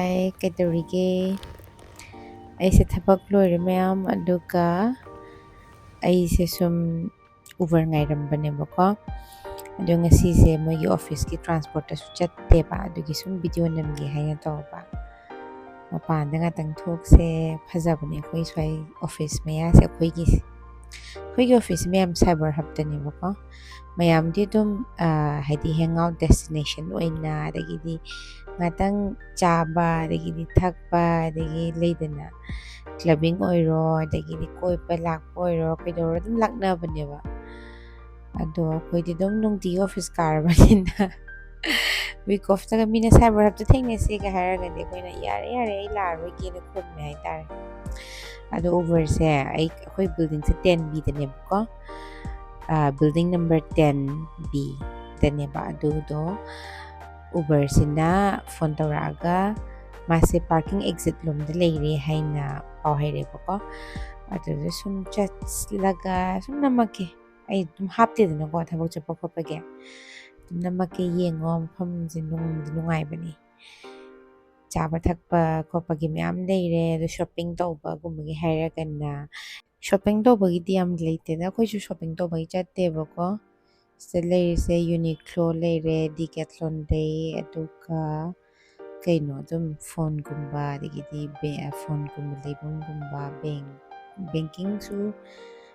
Hi, Katerige. Aise thabak loire mayam aduga aise sum Uber ngairambanebako. Adu ngasise mogi office ki transport ta su chatte ba adugi sum video namge haina tawba. Mapanda nga tang thokse phajabane koi swai office maya se koi gi office mayam cyber hub tanebako. Mayam di dum haidi hangout destination oina adagidi ngatang chaba adagidi thakpa adagi leidana clubbing oiro adagidi koipa lakpa oiro kaidoro dum laknabaneba ado koidi dum nungti office karabanina week off taga mina cyber hub ta thengnesi ga haragadi koina yare ai laroge na khumne hai tare ado over se ai koi building se 10B danebako building number 10B daneba adudo Uber sina phone tawraga mase parking exit lomda leire haina paw hairepako adu sum chatlaga sum namake ai dum hapte dana ko thabak chapa khopage dum namake yengo pham jinung nungai bani chaba thakpa khopage myam leire do shopping tawba gumagi hairagana shopping tawbagi diam leite na khoi shopping tawbagi chatte bako leire Uniqlo leire Decathlon day aduka kaino dum phone gumba digidi phone gumba lebum gumba banking su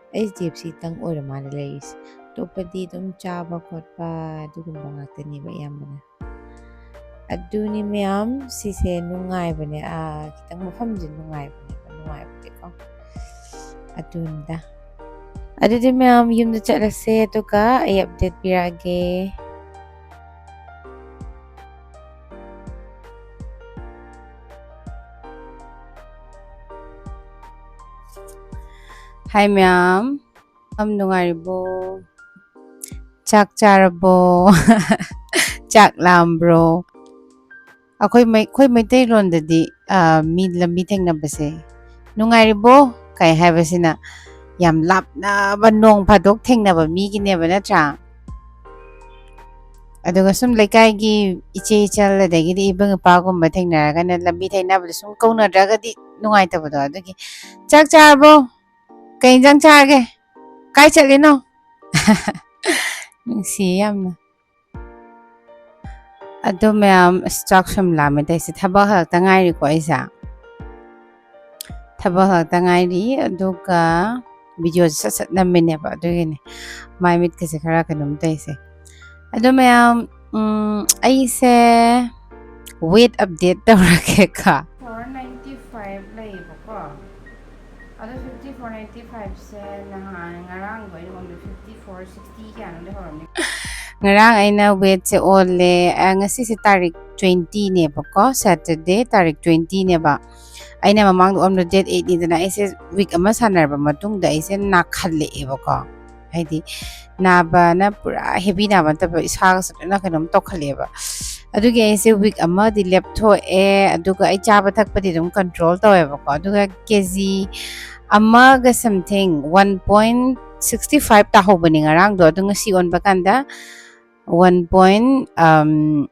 HDFC tang oramana leis topadi dum chaba khotpa dugumba ngakani ba yamana aduni myam sise nungai bane kitang mafam jin nungai bane ko adunda adudi myam yumda chatlase tuka ay update pirage Hi ma'am. Nungaribo. Chak charabo. Chak lambro. Ako'y may tayron dadi mi lambi thengnabase. Nungaribo kay habase na yam lap na banong padok thengnaba mi gineba natra. Aduga sum lekai iche chal adagidi ibang pagumba thengnaraga na lambi thengnabada sum kaunadragadi nungaitabado adugi chak charabo. Kay jang chage kai chalino si yamna ado ma'am stock sham lame dai se thabak hak tangai ri ko isa thabak hak tangai ri aduga video sat namene ba adugini mai mit ke se khara kanum dai se ado ma'am ai se weight update tawrake ka 495 lay ba Ada 54.95 se ngarang ko yung 54.60 kaya nang horon ni. Ngarang ay na weight se ole ngasi si tarik 20 ne ba ko Saturday tarik 20 ne ba. Ay na mamang on the date 8 ni na ise week ama sanar ba matung da ise nakhalle ba ko. Ay di na ba na pura heavy na ba ta isa sa na kanam to khale ba. Adugi ise week ama di leptho aduga ay chaba thakpati dum control tawe ba ko aduga kg amaga something 1.65 taho bani ngarang do adung si on bakanda 1.21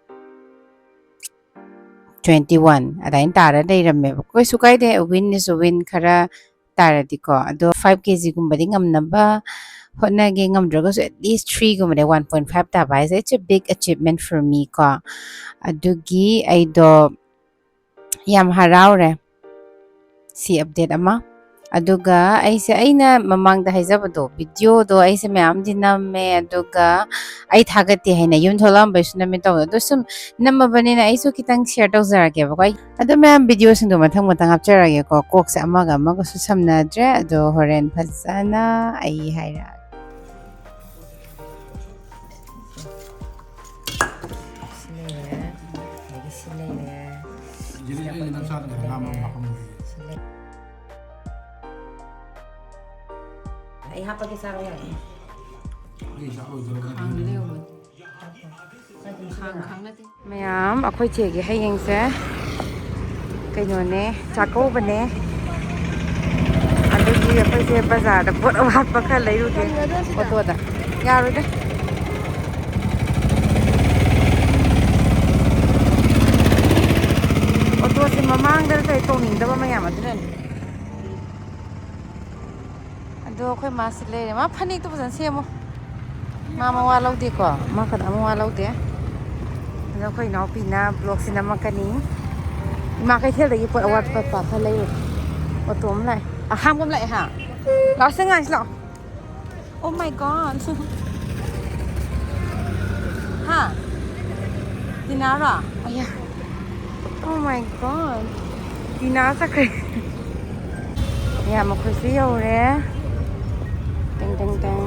adain tara dai ramme ko sukai de win is a win khara tara diko ado 5 kg gumbadi ngamnaba hotna ge ngamdraga so at least 3 gumade 1.5 ta bai it's a big achievement for me ko adugi aido yam haraure si update ama aduga aise aina mamangda haijabado video do aise myam diname aduga ai thagati haina yun tholam baisuna me taw do sum namabani na aisu kitang share taw zarage ba kai adu myam video sing do mathang matang apcharage ko kokse amaga su samna dre ado horen phajana ai haira Ay hapag isa yan. Mayam akoy chege hayeng se kaino ne chako bane adugi akoy se bazar da pot awat pakha leiru de auto da yaru de auto ꯃꯥꯡꯗꯅ ꯀꯩ ꯇꯧꯅꯤꯡꯗꯕ ꯃꯌꯥꯝ ꯑꯗꯨꯅꯅꯤ ꯑꯗꯣ ꯑꯩꯈꯣꯏ ꯃꯥꯁꯤ ꯂꯩꯔꯦ ꯃꯥ ꯐꯅꯦꯛꯇꯣ ꯐꯖꯅ ꯁꯦꯝꯃꯣ ꯃꯥ ꯃꯋꯥ ꯂꯧꯗꯦꯀꯣ ꯃꯥ ꯈꯛꯇ ꯃꯋꯥ ꯂꯧꯗꯦ ꯑꯗꯣ ꯑꯩꯈꯣꯏ ꯏꯅꯥꯎꯄꯤꯅ ꯕ꯭ꯂꯣꯛꯁꯤ ꯅꯝꯃꯛꯀꯅꯤ ꯏꯃꯥ ꯀꯩꯊꯦꯜꯗꯒꯤ ꯄꯣꯠ ꯑꯋꯥꯠꯄ ꯈꯔ ꯂꯩꯔꯨꯔꯦ ꯑꯣꯇꯣ ꯑꯃ ꯂꯥꯛꯑꯦ ꯑꯍꯥꯡꯕ ꯑꯃ ꯂꯥꯛꯑꯦ ꯍꯥ ꯂꯥꯛꯑꯣ ꯁꯤ ꯉꯥꯏꯁꯤ ꯂꯥꯛꯑꯣ ꯑꯣ ꯃꯥꯏ ꯒꯣꯠ ꯍꯥ ꯇꯤꯅꯥꯔꯣ ꯑꯌꯥ ꯑꯣ ꯃꯥꯏ ꯒꯣꯠ ꯇꯤꯅꯥ ꯆꯠꯈ꯭ꯔꯦ ꯃꯌꯥꯝ ꯑꯩꯈꯣꯏꯁꯨ ꯌꯧꯔꯦ ꯇꯦꯡ ꯇꯦꯡ ꯇꯦꯡ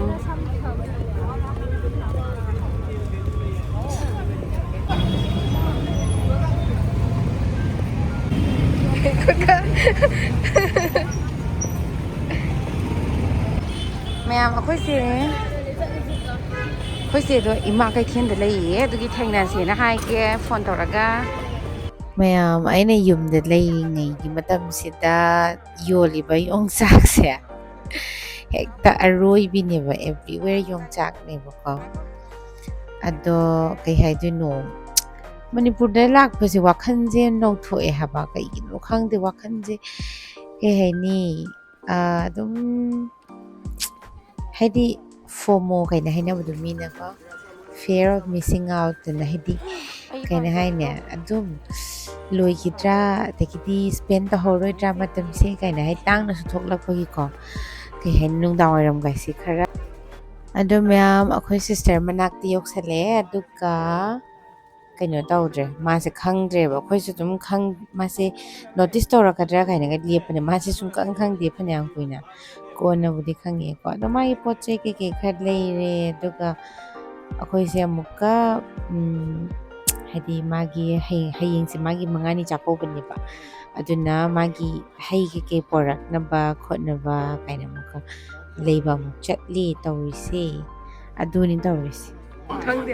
ꯃꯌꯥꯝ ꯑꯩꯈꯣꯏꯁꯦꯗꯣ ꯏꯃꯥ ꯀꯩꯊꯦꯜꯗ ꯂꯩꯌꯦ ꯑꯗꯨꯒꯤ ꯊꯦꯡꯅꯁꯦꯅ ꯍꯥꯏꯒꯦ ꯐꯣꯟ ꯇꯧꯔꯒ ꯃꯌꯥꯝ ꯑꯩꯅ ꯌꯨꯝꯗ ꯂꯩꯔꯤꯉꯩꯒꯤ ꯃꯇꯝꯁꯤꯗ ꯌꯣꯜꯂꯤꯕ ꯌꯣꯡꯆꯥꯛꯁꯦ ꯍꯦꯛꯇ ꯑꯔꯣꯏꯕꯤꯅꯦꯕ ꯑꯦꯕ꯭ꯔꯤꯋꯦꯔ ꯌꯣꯡꯆꯥꯛꯅꯦꯕꯀꯣ ꯑꯗꯣ ꯀꯩ ꯍꯥꯏꯗꯣꯏꯅꯣ ꯃꯅꯤꯄꯨꯔꯗ ꯂꯥꯛꯄꯁꯦ ꯋꯥꯈꯜꯁꯦ ꯅꯧꯊꯣꯛꯑꯦ ꯍꯥꯏꯕ ꯀꯩꯒꯤꯅꯣ ꯈꯪꯗꯦ ꯋꯥꯈꯜꯁꯦ ꯀꯩ ꯍꯥꯏꯅꯤ ꯑꯗꯨꯝ ꯍꯥꯏꯗꯤ ꯐꯣꯃꯣ ꯀꯩꯅ ꯍꯥꯏꯅꯕꯗꯣ ꯃꯤꯅꯀꯣ ꯐꯤꯌꯔ ꯑꯣꯐ ꯃꯤꯁꯤꯡ ꯑꯥꯎꯠꯇꯅ ꯍꯥꯏꯗꯤ ꯀꯩꯅ ꯍꯥꯏꯅꯦ ꯑꯗꯨꯝ ꯂꯣꯏꯈꯤꯗ꯭ꯔꯥ ꯑꯗꯒꯤꯗꯤ ꯁ꯭ꯄꯦꯟ ꯇꯧꯍꯧꯔꯣꯏꯗ꯭ꯔꯥ ꯃꯇꯝꯁꯦ ꯀꯩꯅ ꯍꯥꯏ ꯇꯥꯡꯅꯁꯨ ꯊꯣꯛꯂꯛꯄꯒꯤꯀꯣ ꯀꯩ ꯍꯥꯏꯅꯤ ꯅꯨꯡꯗꯥꯡ ꯋꯥꯏꯔꯝꯒꯥꯏꯁꯤ ꯈꯔ ꯑꯗꯣ ꯃꯌꯥꯝ ꯑꯩꯈꯣꯏ ꯁꯤꯁꯇꯔ ꯃꯅꯥꯛꯇ ꯌꯧꯁꯜꯂꯛꯑꯦ ꯑꯗꯨꯒ ꯀꯩꯅꯣ ꯇꯧꯗ꯭ꯔꯦ ꯃꯥꯁꯦ ꯈꯪꯗ꯭ꯔꯦꯕ ꯑꯩꯈꯣꯏꯁꯨ ꯑꯗꯨꯝ ꯃꯥꯁꯦ ꯅꯣꯇꯤꯁ ꯇꯧꯔꯛꯀꯗ꯭ꯔꯥ ꯀꯥꯏꯅꯒ ꯂꯦꯞꯄꯅꯦ ꯃꯥꯁꯦ ꯁꯨꯡꯈꯪ ꯈꯪꯗꯦ ꯐꯅꯌꯥꯝ ꯀꯨꯏꯅ ꯀꯣꯟꯅꯕꯨꯗꯤ ꯈꯪꯉꯦꯀꯣ ꯑꯗꯣ ꯃꯥꯒꯤ ꯄꯣꯠ ꯆꯩ ꯀꯩꯀꯩ ꯈꯔ ꯂꯩꯔꯦ ꯑꯗꯨꯒ ꯑꯩꯈꯣꯏꯁꯦ ꯑꯃꯨꯛꯀ ꯍꯥꯏꯗꯤ ꯃꯥꯒꯤ ꯍꯌꯦꯡꯁꯦ ꯃꯥꯒꯤ 5ꯅꯤ ꯆꯥꯛꯀꯧꯕꯅꯦꯕ ꯑꯗꯨꯅ ꯃꯥꯒꯤ ꯍꯩ ꯀꯩꯀꯩ ꯄꯣꯔꯛꯅꯕ ꯈꯣꯠꯅꯕ ꯀꯥꯏꯅ ꯑꯃꯨꯛꯀ ꯂꯩꯕ ꯑꯃꯨꯛ ꯆꯠꯂꯤ ꯇꯧꯔꯤꯁꯦ ꯑꯗꯨꯅꯤ ꯇꯧꯔꯤꯁꯦ ꯈꯪꯗꯦ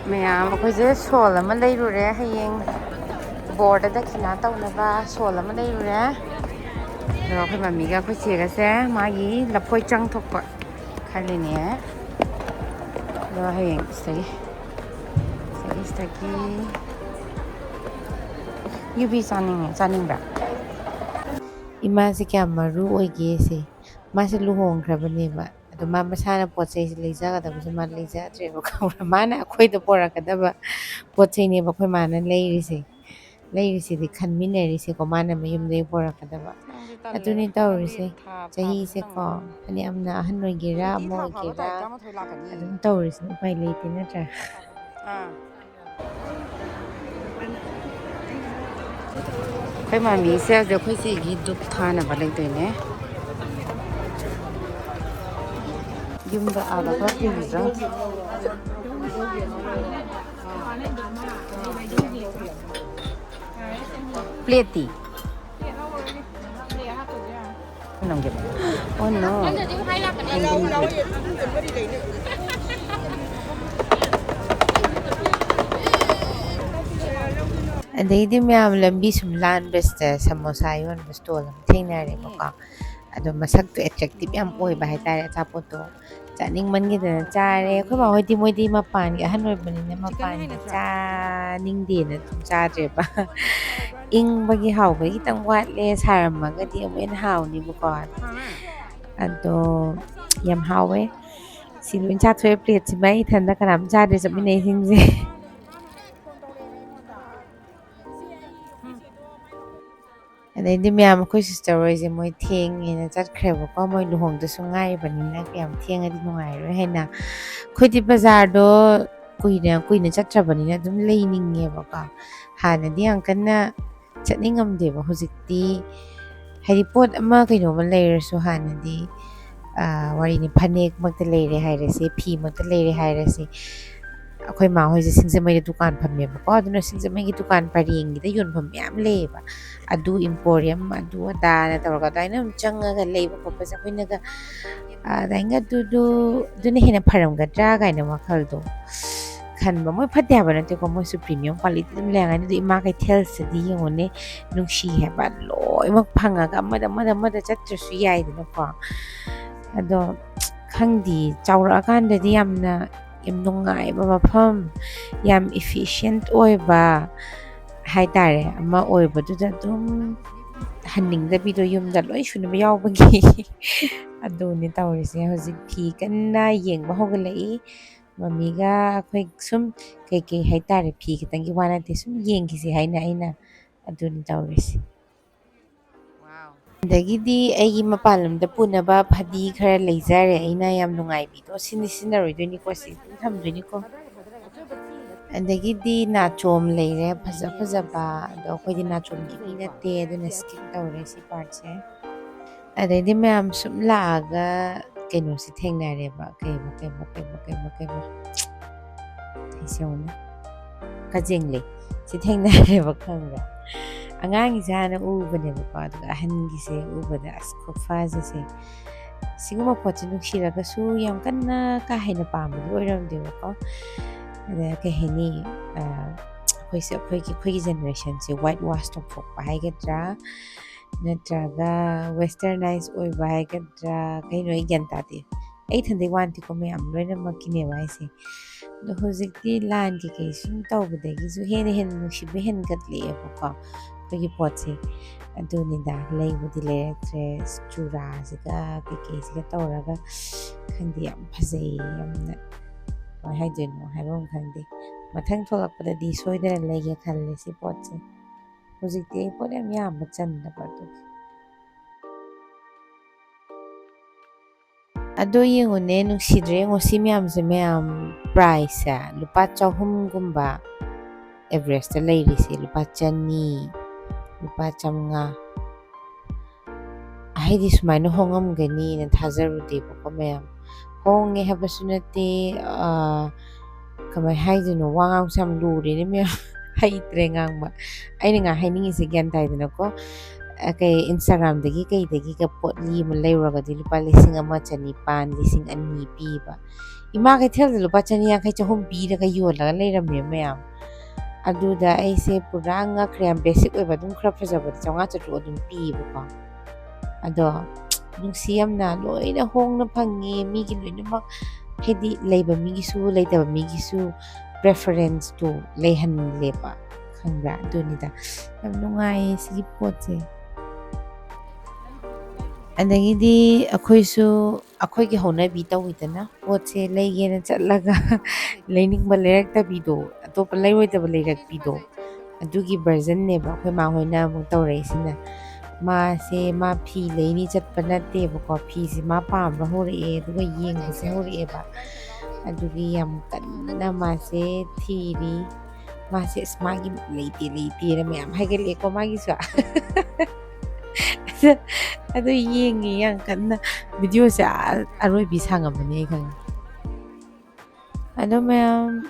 ꯃꯌꯥꯝ ꯑꯩꯈꯣꯏꯁꯦ ꯁꯣꯜ ꯑꯃ ꯂꯩꯔꯨꯔꯦ ꯍꯌꯦꯡ ꯕꯣꯔꯗ ꯗꯈꯤꯅꯥ ꯇꯧꯅꯕ ꯁꯣꯜ ꯑꯃ ꯂꯩꯔꯨꯔꯦ ꯑꯗꯣ ꯑꯩꯈꯣꯏ ꯃꯃꯤꯒ ꯑꯩꯈꯣꯏ ꯆꯦꯒꯁꯦ ꯃꯥꯒꯤ ꯂꯐꯣꯏ ꯆꯪ ꯊꯣꯛꯄ ꯈꯜꯂꯤꯅꯦ ꯑꯗꯣ ꯍꯌꯦꯡ ꯁꯤꯗꯒꯤ ꯌꯨꯕꯤ ꯆꯥꯅꯤꯡꯕ꯭ꯔꯥ ꯏꯃꯥꯁꯦ ꯀꯌꯥꯝ ꯃꯔꯨ ꯑꯣꯏꯒꯦꯁꯦ ꯃꯥꯁꯦ ꯂꯨꯍꯣꯡꯈ꯭ꯔꯕꯅꯦꯕ ꯑꯗꯣ ꯃꯥ ꯃꯁꯥꯅ ꯄꯣꯠ ꯆꯩꯁꯦ ꯂꯩꯖꯒꯗꯕꯁꯦ ꯃꯥ ꯂꯩꯖꯗ꯭ꯔꯦꯕ ꯈꯪꯕ꯭ꯔꯥ ꯃꯥꯅ ꯑꯩꯈꯣꯏꯗ ꯄꯣꯔꯛꯀꯗꯕ ꯄꯣꯠ ꯆꯩꯅꯦꯕ ꯑꯩꯈꯣꯏ ꯃꯥꯅ ꯂꯩꯔꯤꯁꯤꯗꯤ ꯈꯟꯃꯤꯟꯅꯔꯤꯁꯦꯀꯣ ꯃꯥꯅ ꯃꯌꯨꯝꯗꯒꯤ ꯄꯣꯔꯛꯀꯗꯕ ꯑꯗꯨꯅꯤ ꯇꯧꯔꯤꯁꯦ ꯆꯍꯤꯁꯦꯀꯣ ꯐꯅꯌꯥꯝꯅ ꯑꯍꯟ ꯑꯣꯏꯒꯦꯔꯥ ꯑꯃ ꯑꯣꯏꯒꯦꯔꯥ ꯑꯗꯨꯝ ꯇꯧꯔꯤꯁꯤꯅ ꯎꯄꯥꯏ ꯂꯩꯇꯦ ꯅꯠꯇ꯭ꯔꯥ ꯑꯩꯈꯣꯏ ꯃꯃꯤꯁꯦ ꯍꯧꯖꯤꯛ ꯑꯩꯈꯣꯏ ꯆꯦꯒꯤ ꯙꯨꯞ ꯊꯥꯅꯕ ꯂꯩꯗꯣꯏꯅꯦ ꯌꯨꯝꯗ ꯑꯥꯗ ꯈꯔ ꯄꯤꯈꯤꯗ꯭ꯔꯥ ꯄ꯭ꯂꯦꯠꯇꯤ Oh no. ꯑꯗꯩꯗꯤ ꯃꯌꯥꯝ ꯂꯝꯕꯤ ꯁꯨꯝ ꯂꯥꯟꯕꯁꯤꯗ ꯁꯃꯣꯁꯥ ꯌꯣꯟꯕ ꯁ꯭ꯇꯣꯜ ꯑꯃ ꯊꯦꯡꯅꯔꯦꯕꯀꯣ ꯑꯗꯣ ꯃꯁꯛꯇꯣ ꯑꯦꯇ꯭ꯔꯦꯛꯇꯤꯞ ꯌꯥꯝ ꯑꯣꯏꯕ ꯍꯥꯏꯇꯥꯔꯦ ꯑꯆꯥꯄꯣꯠꯇꯣ ꯆꯥꯅꯤꯡꯃꯟꯈꯤꯗꯅ ꯆꯥꯔꯦ ꯑꯩꯈꯣꯏ ꯃꯥ ꯍꯣꯏꯗꯤ ꯃꯣꯏꯗꯤ ꯃꯄꯥꯟꯒꯤ ꯑꯍꯟ ꯑꯣꯏꯕꯅꯤꯅ ꯃꯄꯥꯟꯒꯤ ꯆꯥꯅꯤꯡꯗꯦꯅ ꯑꯗꯨꯝ ꯆꯥꯗ꯭ꯔꯦꯕ ꯏꯪꯕꯒꯤ ꯍꯥꯎꯕꯒꯤ ꯈꯤꯇꯪ ꯋꯥꯠꯂꯦ ꯁꯥꯔꯝꯃꯒꯗꯤ ꯑꯃꯨꯛ ꯍꯦꯟꯅ ꯍꯥꯎꯅꯤꯕꯀꯣ ꯑꯗꯣ ꯌꯥꯝ ꯍꯥꯎꯋꯦ ꯁꯤ ꯂꯣꯏ ꯆꯥꯊꯣꯛꯑꯦ ꯄ꯭ꯂꯦꯠꯁꯤꯃ ꯑꯩ ꯏꯊꯟꯗ ꯀꯅꯥꯝ ꯆꯥꯗ꯭ꯔꯦ ꯆꯠꯃꯤꯟꯅꯩꯁꯤꯡꯁꯦ ꯑꯗꯩꯗꯤ ꯃꯌꯥꯝ ꯑꯩꯈꯣꯏ ꯁꯤꯁꯇꯔ ꯍꯣꯏꯁꯦ ꯃꯣꯏ ꯊꯦꯡꯉꯦꯅ ꯆꯠꯈ꯭ꯔꯦꯕꯀꯣ ꯃꯣꯏ ꯂꯨꯍꯣꯡꯗꯁꯨ ꯉꯥꯏꯔꯤꯕꯅꯤꯅ ꯀꯌꯥꯝ ꯊꯦꯡꯉꯗꯤ ꯅꯨꯡꯉꯥꯏꯔꯣꯏ ꯍꯥꯏꯅ ꯑꯩꯈꯣꯏꯗꯤ ꯕꯖꯥꯔꯗꯣ ꯀꯨꯏꯅ ꯆꯠꯇ꯭ꯔꯕꯅꯤꯅ ꯑꯗꯨꯝ ꯂꯩꯅꯤꯡꯉꯦꯕꯀꯣ ꯍꯥꯟꯅꯗꯤ ꯌꯥꯝ ꯀꯟꯅ ꯆꯠꯅꯤꯡꯉꯝꯗꯦꯕ ꯍꯧꯖꯤꯛꯇꯤ ꯍꯥꯏꯗꯤ ꯄꯣꯠ ꯑꯃ ꯀꯩꯅꯣꯝꯃ ꯂꯩꯔꯁꯨ ꯍꯥꯟꯅꯗꯤ ꯋꯥꯔꯤꯅꯤ ꯐꯅꯦꯛꯃꯛꯇ ꯂꯩꯔꯦ ꯍꯥꯏꯔꯁꯤ ꯐꯤꯃꯛꯇ ꯂꯩꯔꯦ ꯍꯥꯏꯔꯁꯤ ꯑꯩꯈꯣꯏ ꯃꯥꯍꯣꯏꯁꯦ ꯁꯤꯡꯖꯃꯩꯗ ꯗꯨꯀꯥꯟ ꯐꯝꯃꯦꯕꯀꯣ ꯑꯗꯨꯅ ꯁꯤꯡꯖꯃꯩꯒꯤ ꯗꯨꯀꯥꯟ ꯄꯔꯦꯡꯒꯤꯗ ꯌꯣꯟꯐꯝ ꯃꯌꯥꯝ ꯂꯩꯌꯦꯕ ꯑꯗꯨ ꯏꯝꯄꯣꯔꯤꯌꯝ ꯑꯗꯨ ꯑꯗꯥꯅ ꯇꯧꯔꯒ ꯑꯗꯨꯃꯥꯏꯅ ꯑꯗꯨꯝ ꯆꯪꯉꯒ ꯂꯩꯕ ꯈꯣꯠꯄꯁꯦ ꯑꯩꯈꯣꯏꯅꯒ ꯑꯗꯨꯃꯥꯏꯅ ꯑꯗꯨꯅ ꯍꯦꯟꯅ ꯐꯔꯝꯒꯗ꯭ꯔꯥ ꯀꯥꯏꯅ ꯋꯥꯈꯜꯗꯣ ꯈꯟꯕ ꯃꯣꯏ ꯐꯠꯇꯦ ꯍꯥꯏꯕ ꯅꯠꯇꯦꯀꯣ ꯃꯣꯏꯁꯨ ꯄ꯭ꯔꯤꯃꯤꯌꯝ ꯀ꯭ꯋꯥꯂꯤꯇꯤ ꯑꯗꯨꯝ ꯂꯩꯔꯝꯒꯅꯤ ꯑꯗꯨ ꯏꯃꯥ ꯀꯩꯊꯦꯜꯁꯤꯗꯤ ꯌꯦꯡꯉꯨꯅꯦ ꯅꯨꯡꯁꯤ ꯍꯥꯏꯕ ꯂꯣꯏꯅꯃꯛ ꯐꯪꯉꯒ ꯑꯃꯗ ꯆꯠꯇ꯭ꯔꯁꯨ ꯌꯥꯏꯗꯅꯀꯣ ꯑꯗꯣ ꯈꯪꯗꯦ ꯆꯥꯎꯔꯛꯑꯀꯥꯟꯗꯗꯤ ꯌꯥꯝ ꯅꯨꯡꯉꯥꯏꯕ ꯃꯐꯝ ꯌꯥꯝ ꯏꯐꯤꯁꯤꯌꯦꯟꯠ ꯑꯣꯏꯕ ꯍꯥꯏꯇꯥꯔꯦ ꯑꯃ ꯑꯣꯏꯕꯗꯨꯗ ꯑꯗꯨꯝ ꯍꯟꯅꯤꯡꯗꯕꯤꯗꯣ ꯌꯨꯝꯗ ꯂꯣꯏ ꯁꯨꯅꯕ ꯌꯥꯎꯕꯒꯤ ꯑꯗꯨꯅꯦ ꯇꯧꯔꯤꯁꯦ ꯍꯧꯖꯤꯛ ꯐꯤ ꯀꯟꯅ ꯌꯦꯡꯕ ꯍꯧꯒꯠꯂꯛꯏ ꯃꯃꯤꯒ ꯑꯩꯈꯣꯏ ꯁꯨꯝ ꯀꯩꯀꯩ ꯍꯥꯏꯇꯥꯔꯦ ꯐꯤ ꯈꯤꯇꯪꯒꯤ ꯋꯥ ꯅꯠꯇꯦ ꯁꯨꯝ ꯌꯦꯡꯈꯤꯁꯤ ꯍꯥꯏꯅ ꯑꯩꯅ ꯑꯗꯨꯅꯤ ꯇꯧꯔꯤꯁꯦ ꯑꯗꯒꯤꯗꯤ ꯑꯩꯒꯤ ꯃꯄꯥꯟ ꯂꯝꯗ ꯄꯨꯅꯕ ꯐꯗꯤ ꯈꯔ ꯂꯩꯖꯔꯦ ꯑꯩꯅ ꯌꯥꯝ ꯅꯨꯡꯉꯥꯏꯕꯤꯗꯣ ꯁꯤꯅꯤ ꯁꯤꯖꯤꯟꯅꯔꯣꯏꯗꯣꯏꯅꯤꯀꯣ ꯁꯤ ꯑꯗꯨꯝ ꯊꯝꯗꯣꯏꯅꯤꯀꯣ ꯑꯗꯒꯤꯗꯤ ꯅꯥꯆꯣꯝ ꯂꯩꯔꯦ ꯐꯖꯕ ꯑꯗꯣ ꯑꯩꯈꯣꯏꯗꯤ ꯅꯥꯆꯣꯝꯒꯤ ꯃꯤ ꯅꯠꯇꯦ ꯑꯗꯨꯅ ꯁ꯭ꯀꯤꯞ ꯇꯧꯔꯦ ꯁꯤ ꯄꯥꯔꯠꯁꯦ ꯑꯗꯩꯗꯤ ꯃꯌꯥꯝ ꯁꯨꯝ ꯂꯥꯛꯑꯒ ꯀꯩꯅꯣꯁꯤ ꯊꯦꯡꯅꯔꯦꯕ ꯀꯩꯕ ꯌꯦꯡꯉꯨꯅꯦ ꯀꯖꯦꯡꯂꯩ ꯁꯤ ꯊꯦꯡꯅꯔꯦꯕ ꯈꯪꯕ꯭ꯔꯥ ꯑꯉꯥꯡꯒꯤꯁꯦ ꯍꯥꯟꯅ ꯎꯕꯅꯦꯕꯀꯣ ꯑꯗꯨꯒ ꯑꯍꯟꯒꯤꯁꯦ ꯎꯕꯗ ꯑꯁ ꯈꯨꯐꯖꯁꯦ ꯁꯤꯒꯨꯝꯕ ꯄꯣꯠꯁꯦ ꯅꯨꯡꯁꯤꯔꯒꯁꯨ ꯌꯥꯝ ꯀꯟꯅ ꯀꯥ ꯍꯦꯟꯅ ꯄꯥꯝꯕꯗꯤ ꯑꯣꯏꯔꯝꯗꯦꯕꯀꯣ ꯑꯗ ꯀꯩ ꯍꯥꯏꯅꯤ ꯑꯩꯈꯣꯏꯒꯤ ꯖꯦꯅꯦꯔꯦꯁꯟꯁꯦ ꯋꯥꯏꯠ ꯋꯥꯁ ꯇꯧꯊꯣꯛꯄ ꯍꯥꯏꯒꯗ꯭ꯔꯥ ꯅꯠꯇ꯭ꯔꯒ ꯋꯦꯁꯇꯔꯅꯥꯏꯁ ꯑꯣꯏꯕ ꯍꯥꯏꯒꯗ꯭ꯔꯥ ꯀꯩꯅꯣ ꯑꯩ ꯒ꯭ꯌꯥꯟ ꯇꯥꯗꯦ ꯑꯩ ꯏꯊꯟꯗꯩ ꯋꯥꯟꯗꯦꯀꯣ ꯃꯌꯥꯝ ꯂꯣꯏꯅꯃꯛꯀꯤꯅꯦꯕ ꯍꯥꯏꯁꯦ ꯑꯗꯣ ꯍꯧꯖꯤꯛꯇꯤ ꯂꯥꯟ ꯀꯩꯀꯩ ꯁꯨꯝ ꯇꯧꯕꯗꯒꯤꯁꯨ ꯍꯦꯟꯅ ꯅꯨꯡꯁꯤꯕ ꯍꯦꯟꯒꯠꯂꯛꯑꯦꯕꯀꯣ ꯑꯩꯈꯣꯏꯒꯤ ꯄꯣꯠꯁꯦ ꯑꯗꯨꯅꯤꯗ ꯂꯩꯕꯨꯗꯤ ꯂꯩꯔꯛꯇ꯭ꯔꯦ ꯆꯨꯔꯥꯁꯤꯒ ꯀꯩꯀꯩꯁꯤꯒ ꯇꯧꯔꯒ ꯈꯪꯗꯦ ꯌꯥꯝ ꯐꯖꯩ ꯌꯥꯝꯅ ꯀꯃꯥꯏ ꯍꯥꯏꯗꯣꯏꯅꯣ ꯍꯥꯏꯕꯝ ꯈꯪꯗꯦ ꯃꯊꯪ ꯊꯣꯛꯂꯛꯄꯗꯗꯤ ꯁꯣꯏꯗꯅ ꯂꯩꯒꯦ ꯈꯜꯂꯦ ꯁꯤ ꯄꯣꯠꯁꯦ ꯍꯧꯖꯤꯛꯇꯤ ꯑꯩ ꯄꯣꯠ ꯌꯥꯝ ꯌꯥꯝꯕ ꯆꯟꯗꯕ ꯑꯗꯨꯒꯤ ꯑꯗꯣ ꯌꯦꯡꯉꯨꯅꯦ ꯅꯨꯡꯁꯤꯗ꯭ꯔꯦ ꯌꯦꯡꯉꯣ ꯁꯤ ꯃꯌꯥꯝꯁꯦ ꯃꯌꯥꯝ ꯄ꯭ꯔꯥꯏꯁꯁꯦ ꯂꯨꯄꯥ 100ꯒꯨꯝꯕ ꯑꯦꯚꯔꯦꯁꯇ ꯂꯩꯔꯤꯁꯦ ꯂꯨꯄꯥ 100 ꯂꯨꯄꯥ 150 ꯍꯥꯏꯗꯤ ꯁꯨꯃꯥꯏꯅ ꯍꯣꯡꯉꯝꯒꯅꯤꯅ ꯊꯥꯖꯔꯨꯗꯦꯕꯀꯣ ꯃꯌꯥꯝ ꯍꯣꯡꯉꯦ ꯍꯥꯏꯕꯁꯨ ꯅꯠꯇꯦ ꯀꯃꯥꯏ ꯍꯥꯏꯗꯣꯏꯅꯣ ꯋꯥ ꯉꯥꯡꯕꯁꯦ ꯌꯥꯝ ꯂꯨꯔꯦꯅꯦ ꯃꯌꯥꯝ ꯍꯩꯇ꯭ꯔꯦ ꯉꯥꯡꯕ ꯑꯩꯅ ꯍꯥꯏꯅꯤꯡꯉꯤꯁꯦ ꯒ꯭ꯌꯥꯟ ꯇꯥꯏꯗꯅꯀꯣ ꯏꯟꯁꯇꯥꯒ꯭ꯔꯥꯝꯗꯒꯤ ꯀꯩꯗꯒꯤꯒ ꯄꯣꯠꯂꯤ ꯑꯃ ꯂꯩꯔꯨꯔꯒꯗꯤ ꯂꯨꯄꯥ 1,100 1,200 ꯄꯤꯕ ꯏꯃꯥ ꯀꯩꯊꯦꯜꯗ ꯂꯨꯄꯥ 150 100 ꯄꯤꯔꯒ ꯌꯣꯜꯂꯒ ꯂꯩꯔꯝꯃꯦ ꯃꯌꯥꯝ ꯑꯗꯨꯗ ꯑꯩꯁꯦ ꯄꯨꯔꯥ ꯉꯛꯈ꯭ꯔꯦ ꯌꯥꯝ ꯕꯦꯁꯤꯛ ꯑꯣꯏꯕ ꯑꯗꯨꯝ ꯈꯔ ꯐꯖꯕꯗ 500 ꯑꯗꯨꯝ ꯄꯤꯌꯦꯕꯀꯣ ꯑꯗꯣ ꯅꯨꯡꯁꯤ ꯌꯥꯝꯅ ꯂꯣꯏꯅ ꯍꯣꯡꯅ ꯐꯪꯉꯦ ꯃꯤꯒꯤ ꯂꯣꯏꯅꯃꯛ ꯍꯥꯏꯗꯤ ꯂꯩꯕ ꯃꯤꯒꯤꯁꯨ ꯂꯩꯇꯕ ꯃꯤꯒꯤꯁꯨ ꯄ꯭ꯔꯦꯐꯔꯦꯟꯁꯇꯣ ꯂꯩꯍꯜꯂꯦꯕ ꯈꯪꯕ꯭ꯔꯥ ꯑꯗꯨꯅꯤꯗ ꯌꯥꯝ ꯅꯨꯡꯉꯥꯏꯌꯦ ꯁꯤꯒꯤ ꯄꯣꯠꯁꯦ ꯑꯗꯒꯤꯗꯤ ꯑꯩꯈꯣꯏꯁꯨ ꯑꯩꯈꯣꯏꯒꯤ ꯍꯧꯅꯕꯤ ꯇꯧꯋꯤꯗꯅ ꯄꯣꯠꯁꯦ ꯂꯩꯒꯦꯅ ꯆꯠꯂꯒ ꯂꯩꯅꯤꯡꯕ ꯂꯩꯔꯛꯇꯕꯤꯗꯣ ꯑꯇꯣꯞꯄ ꯂꯩꯔꯣꯏꯗꯕ ꯂꯩꯔꯛꯄꯤꯗꯣ ꯑꯗꯨꯒꯤ ꯚꯔꯖꯟꯅꯦꯕ ꯑꯩꯈꯣꯏ ꯃꯥꯍꯣꯏꯅ ꯑꯃꯨꯛ ꯇꯧꯔꯛꯏꯁꯤꯅ ꯃꯥ ꯐꯤ ꯂꯩꯅꯤ ꯆꯠꯄ ꯅꯠꯇꯦꯕꯀꯣ ꯐꯤꯁꯦ ꯃꯥ ꯄꯥꯝꯕ ꯍꯧꯔꯛꯑꯦ ꯑꯗꯨꯒ ꯌꯦꯡꯕꯁꯦ ꯍꯧꯔꯛꯑꯦꯕ ꯑꯗꯨꯒꯤ ꯌꯥꯝ ꯀꯟꯅ ꯃꯥꯁꯦ ꯊꯤꯔꯤ ꯃꯥꯁꯦ ꯑꯁ ꯃꯥꯒꯤ ꯂꯩꯇꯦꯅ ꯃꯌꯥꯝ ꯍꯥꯏꯒꯠꯂꯛꯑꯦꯀꯣ ꯃꯥꯒꯤꯁꯨ ꯑꯗꯨ ꯌꯦꯡꯉꯤ ꯌꯥꯝ ꯀꯟꯅ ꯚꯤꯗꯤꯑꯣꯁꯦ ꯑꯔꯣꯏꯕꯤ ꯁꯥꯡꯉꯝꯃꯅꯤ ꯑꯩ ꯈꯪꯉꯦ ꯑꯗꯣ ꯃꯌꯥꯝ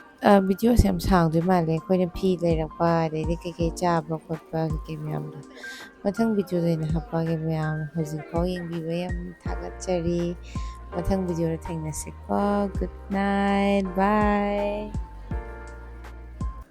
ꯚꯤꯗꯤꯑꯣꯁꯦ ꯌꯥꯝ ꯁꯥꯡꯗꯣꯏ ꯃꯥꯜꯂꯦ ꯑꯩꯈꯣꯏꯅ ꯐꯤ ꯂꯩꯔꯛꯄ ꯑꯗꯩꯗꯤ ꯀꯩꯀꯩ ꯆꯥꯕ ꯈꯣꯠꯄ ꯀꯩꯀꯩ ꯃꯌꯥꯝꯗꯣ ꯃꯊꯪ ꯚꯤꯗꯤꯑꯣꯗ ꯑꯣꯏꯅ ꯍꯥꯞꯄꯛꯑꯒꯦ ꯃꯌꯥꯝ ꯍꯧꯖꯤꯛꯐꯥꯎ ꯌꯦꯡꯕꯤꯕ ꯌꯥꯝ ꯊꯥꯒꯠꯆꯔꯤ ꯃꯊꯪ ꯚꯤꯗꯤꯑꯣꯗ ꯊꯦꯡꯅꯁꯤꯀꯣ ꯒꯨꯗ ꯅꯥꯏꯠ ꯕꯥꯏ